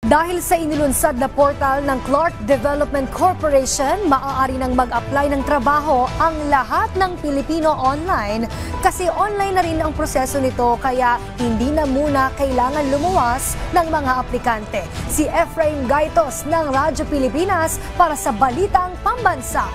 Dahil sa inilunsad na portal ng Clark Development Corporation, maaari nang mag-apply ng trabaho ang lahat ng Pilipino online kasi online na rin ang proseso nito kaya hindi na muna kailangan lumuwas ng mga aplikante. Si Efrain Gaitos ng Radyo Pilipinas para sa Balitang Pambansa.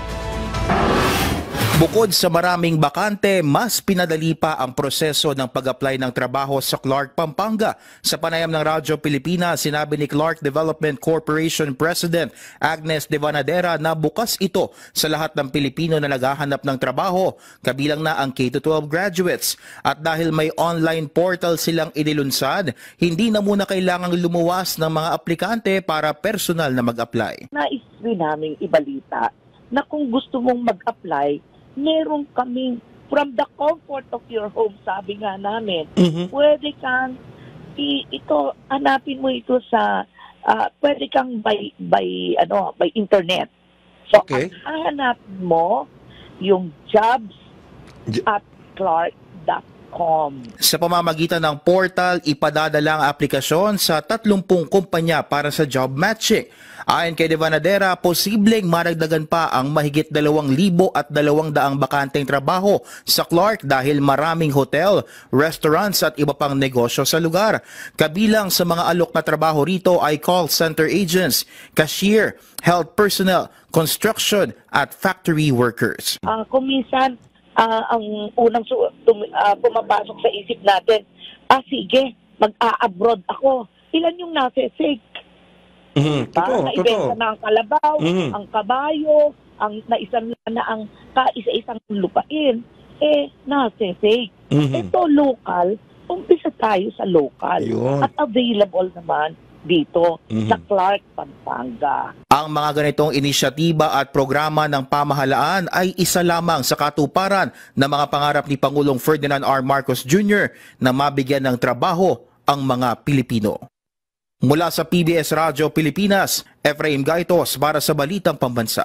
Bukod sa maraming bakante, mas pinadali pa ang proseso ng pag-apply ng trabaho sa Clark, Pampanga. Sa panayam ng Radyo Pilipinas, sinabi ni Clark Development Corporation President Agnes De Vanadera na bukas ito sa lahat ng Pilipino na naghahanap ng trabaho, kabilang na ang K-12 graduates. At dahil may online portal silang inilunsad, hindi na muna kailangang lumuwas ng mga aplikante para personal na mag-apply. Nais rin naming ibalita na kung gusto mong mag-apply, meron kaming from the comfort of your home, sabi nga namin, pwede kang hanapin mo ito sa pwede kang by internet. So Okay. hanapin mo yung jobs at clark.com. Sa pamamagitan ng portal, ipadadala ang aplikasyon sa 30 kumpanya para sa job matching. Ayon kay De Vanadera, posibleng maragdagan pa ang mahigit 2,200 bakanteng trabaho sa Clark dahil maraming hotel, restaurants at iba pang negosyo sa lugar. Kabilang sa mga alok na trabaho rito ay call center agents, cashier, health personnel, construction at factory workers. Kung minsan, ang unang pumapasok sa isip natin, sige, mag-a-abroad ako. Ilan yung nasa-fake? Totoo. Naibenta na ang kalabaw, ang kabayo, ang naisan na ang kaisa-isang lupain, nasa-fake. Ito local, umpisa tayo sa local. Yun. At available naman dito sa Clark, Pampanga. Ang mga ganitong inisyatiba at programa ng pamahalaan ay isa lamang sa katuparan ng mga pangarap ni Pangulong Ferdinand R. Marcos Jr. na mabigyan ng trabaho ang mga Pilipino. Mula sa PBS Radyo Pilipinas, Efrain Gaitos para sa Balitang Pambansa.